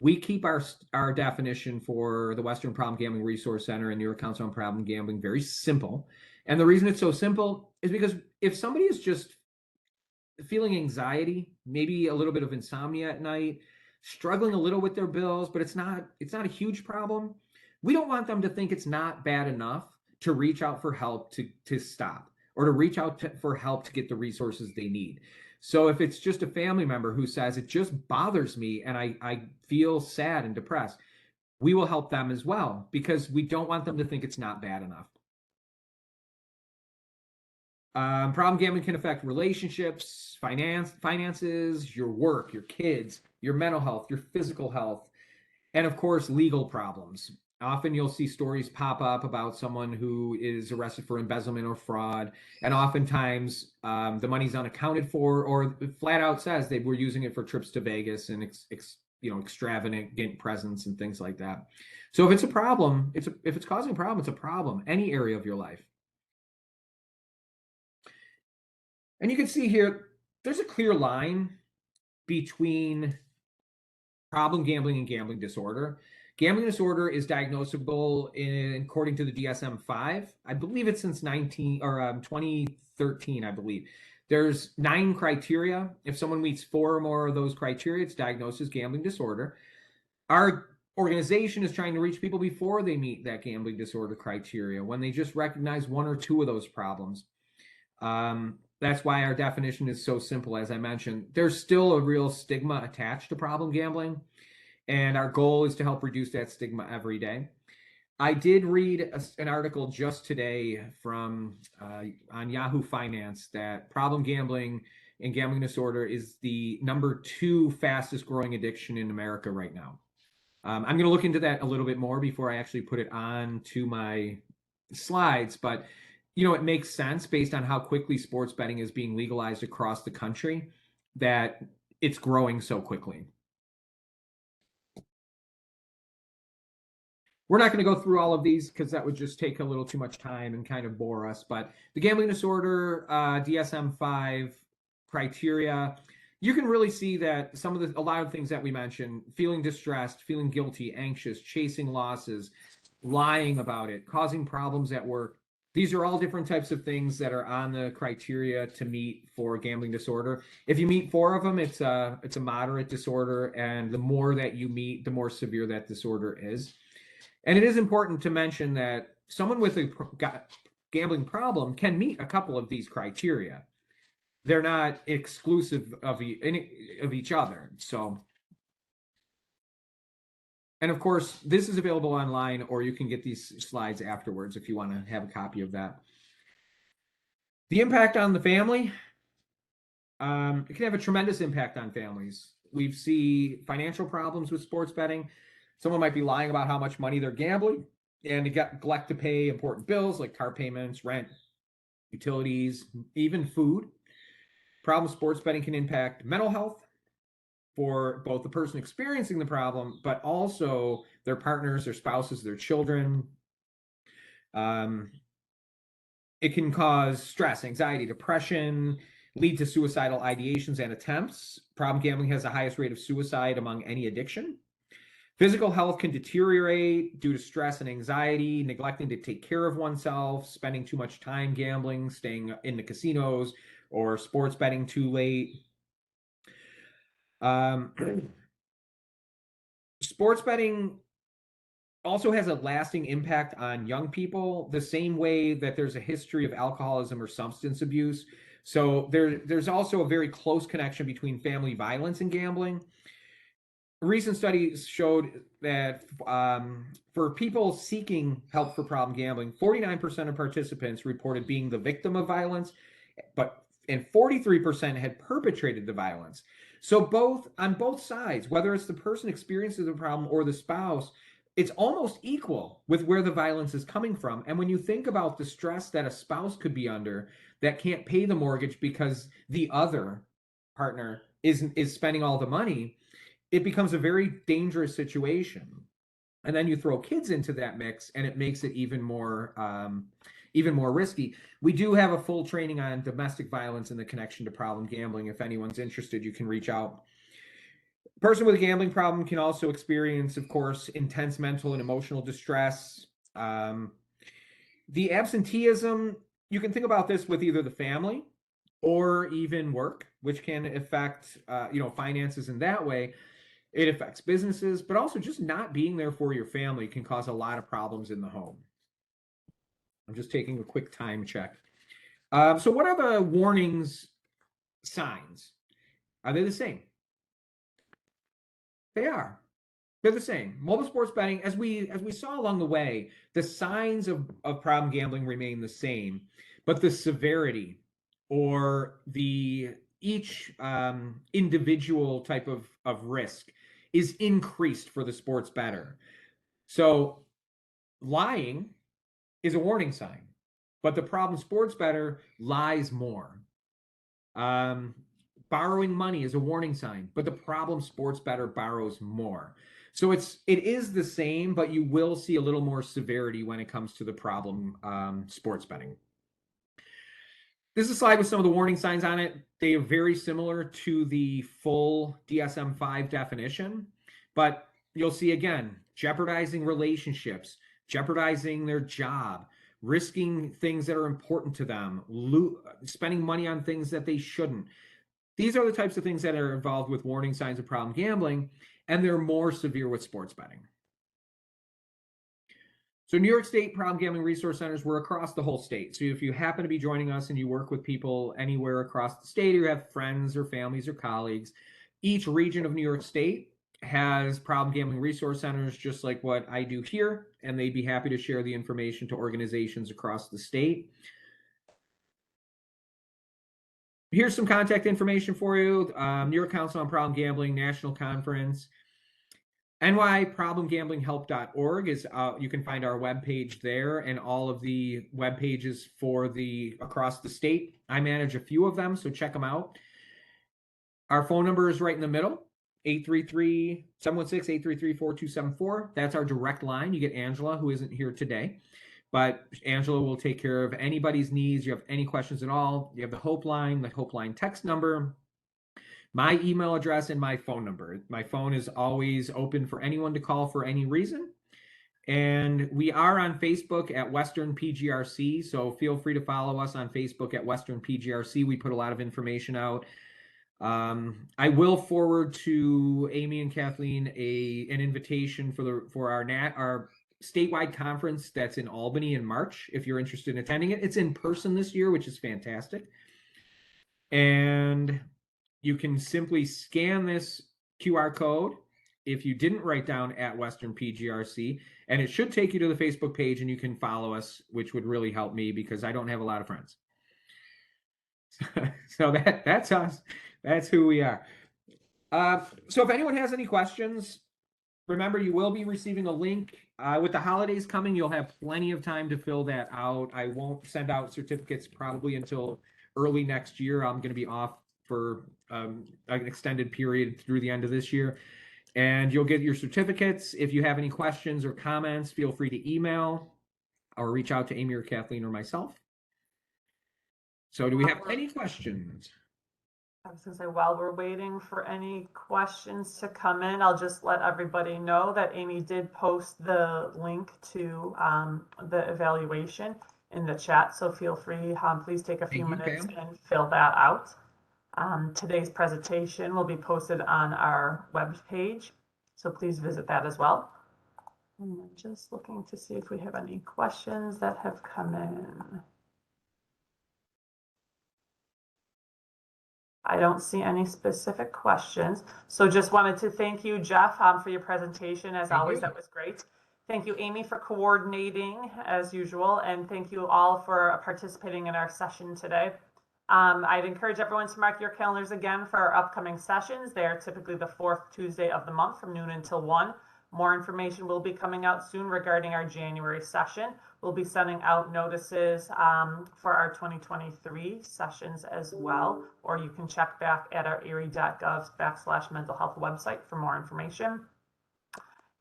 We keep our definition for the Western Problem Gambling Resource Center and New York Council on Problem Gambling very simple. And the reason it's so simple is because if somebody is just feeling anxiety, maybe a little bit of insomnia at night, struggling a little with their bills, but it's not a huge problem, we don't want them to think it's not bad enough to reach out for help to stop or to reach out for help to get the resources they need. So if it's just a family member who says, it just bothers me and I feel sad and depressed, we will help them as well because we don't want them to think it's not bad enough. Problem gambling can affect relationships, finances, your work, your kids, your mental health, your physical health, and of course, legal problems. Often you'll see stories pop up about someone who is arrested for embezzlement or fraud, and oftentimes the money's unaccounted for, or flat out says they were using it for trips to Vegas and extravagant presents and things like that. So if it's a problem, if it's causing a problem, it's a problem. Any area of your life. And you can see here, there's a clear line between problem gambling and gambling disorder. Gambling disorder is diagnosable according to the DSM-5. I believe it's since 2013, I believe. There's 9 criteria. If someone meets 4 or more of those criteria, it's diagnosed as gambling disorder. Our organization is trying to reach people before they meet that gambling disorder criteria, when they just recognize 1 or 2 of those problems. That's why our definition is so simple. As I mentioned, there's still a real stigma attached to problem gambling, and our goal is to help reduce that stigma every day. I did read an article just today from on Yahoo Finance that problem gambling and gambling disorder is the #2 fastest growing addiction in America right now. I'm going to look into that a little bit more before I actually put it on to my slides, but it makes sense based on how quickly sports betting is being legalized across the country that it's growing so quickly. We're not going to go through all of these because that would just take a little too much time and kind of bore us. But the gambling disorder DSM-5 criteria, you can really see that a lot of things that we mentioned: feeling distressed, feeling guilty, anxious, chasing losses, lying about it, causing problems at work. These are all different types of things that are on the criteria to meet for gambling disorder. If you meet 4 of them, it's a moderate disorder, and the more that you meet, the more severe that disorder is. And it is important to mention that someone with a gambling problem can meet a couple of these criteria. They're not exclusive of each other. So, and of course, this is available online, or you can get these slides afterwards if you want to have a copy of that. The impact on the family, it can have a tremendous impact on families. We see financial problems with sports betting. Someone might be lying about how much money they're gambling and neglect to pay important bills like car payments, rent, utilities, even food. Problem sports betting can impact mental health for both the person experiencing the problem, but also their partners, their spouses, their children. It can cause stress, anxiety, depression, lead to suicidal ideations and attempts. Problem gambling has the highest rate of suicide among any addiction. Physical health can deteriorate due to stress and anxiety, neglecting to take care of oneself, spending too much time gambling, staying in the casinos, or sports betting too late. Sports betting also has a lasting impact on young people, the same way that there's a history of alcoholism or substance abuse. So there's also a very close connection between family violence and gambling. Recent studies showed that for people seeking help for problem gambling, 49% of participants reported being the victim of violence, and 43% had perpetrated the violence. So on both sides, whether it's the person experiencing the problem or the spouse, it's almost equal with where the violence is coming from. And when you think about the stress that a spouse could be under that can't pay the mortgage because the other partner is spending all the money, it becomes a very dangerous situation. And then you throw kids into that mix, and it makes it even more risky. We do have a full training on domestic violence and the connection to problem gambling. If anyone's interested, you can reach out. A person with a gambling problem can also experience, of course, intense mental and emotional distress. The absenteeism, you can think about this with either the family or even work, which can affect finances in that way. It affects businesses, but also just not being there for your family can cause a lot of problems in the home. I'm just taking a quick time check. So what are the warnings signs? Are they the same? They are. They're the same. Mobile sports betting, as we saw along the way, the signs of problem gambling remain the same, but the severity or each individual type of risk is increased for the sports bettor. So lying is a warning sign, but the problem sports bettor lies more. Borrowing money is a warning sign, but the problem sports bettor borrows more. So it is the same, but you will see a little more severity when it comes to the problem sports betting. This is a slide with some of the warning signs on it. They are very similar to the full DSM-5 definition, but you'll see again, jeopardizing relationships, jeopardizing their job, risking things that are important to them, spending money on things that they shouldn't. These are the types of things that are involved with warning signs of problem gambling, and they're more severe with sports betting. So New York State Problem Gambling Resource Centers, we're across the whole state. So if you happen to be joining us and you work with people anywhere across the state, or you have friends or families or colleagues, each region of New York State has problem gambling resource centers, just like what I do here, and they'd be happy to share the information to organizations across the state. Here's some contact information for you. New York Council on Problem Gambling National Conference. nyproblemgamblinghelp.org is you can find our webpage there and all of the web pages for the across the state. I manage a few of them, so check them out. Our phone number is right in the middle, 716-833-4274. That's our direct line. You get Angela, who isn't here today, but Angela will take care of anybody's needs. You have any questions at all, you have the Hope Line text number, my email address, and my phone number. My phone is always open for anyone to call for any reason. And we are on Facebook at Western PGRC, so feel free to follow us on Facebook at Western PGRC. We put a lot of information out. I will forward to Amy and Kathleen an invitation for our statewide conference that's in Albany in March. If you're interested in attending it, it's in person this year, which is fantastic. And you can simply scan this QR code if you didn't write down at Western PGRC, and it should take you to the Facebook page, and you can follow us, which would really help me because I don't have a lot of friends. So that's us. That's who we are. So if anyone has any questions, remember you will be receiving a link. With the holidays coming, you'll have plenty of time to fill that out. I won't send out certificates probably until early next year. I'm going to be off for an extended period through the end of this year. And you'll get your certificates. If you have any questions or comments, feel free to email or reach out to Amy or Kathleen or myself. So do we have any questions? I was going to say, while we're waiting for any questions to come in, I'll just let everybody know that Amy did post the link to the evaluation in the chat. So feel free, please take a few minutes and fill that out. Today's presentation will be posted on our web page, so please visit that as well. And I'm just looking to see if we have any questions that have come in. I don't see any specific questions. So just wanted to thank you, Jeff, for your presentation. As always, that was great. Thank you, Amy, for coordinating as usual. And thank you all for participating in our session today. I'd encourage everyone to mark your calendars again for our upcoming sessions. They are typically the fourth Tuesday of the month from noon until 1. More information will be coming out soon regarding our January session. We'll be sending out notices for our 2023 sessions as well, or you can check back at our erie.gov/mental health website for more information.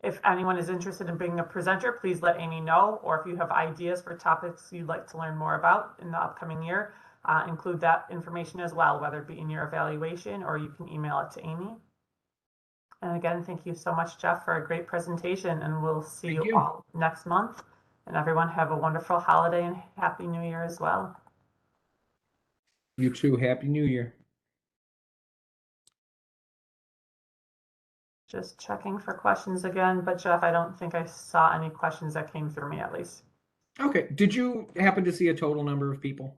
If anyone is interested in being a presenter, please let Amy know, or if you have ideas for topics you'd like to learn more about in the upcoming year, include that information as well, whether it be in your evaluation or you can email it to Amy. And again, thank you so much, Jeff, for a great presentation, and we'll see you all next month. And everyone have a wonderful holiday and Happy New Year as well. You too. Happy New Year. Just checking for questions again, but Jeff, I don't think I saw any questions that came through me at least. Okay. Did you happen to see a total number of people?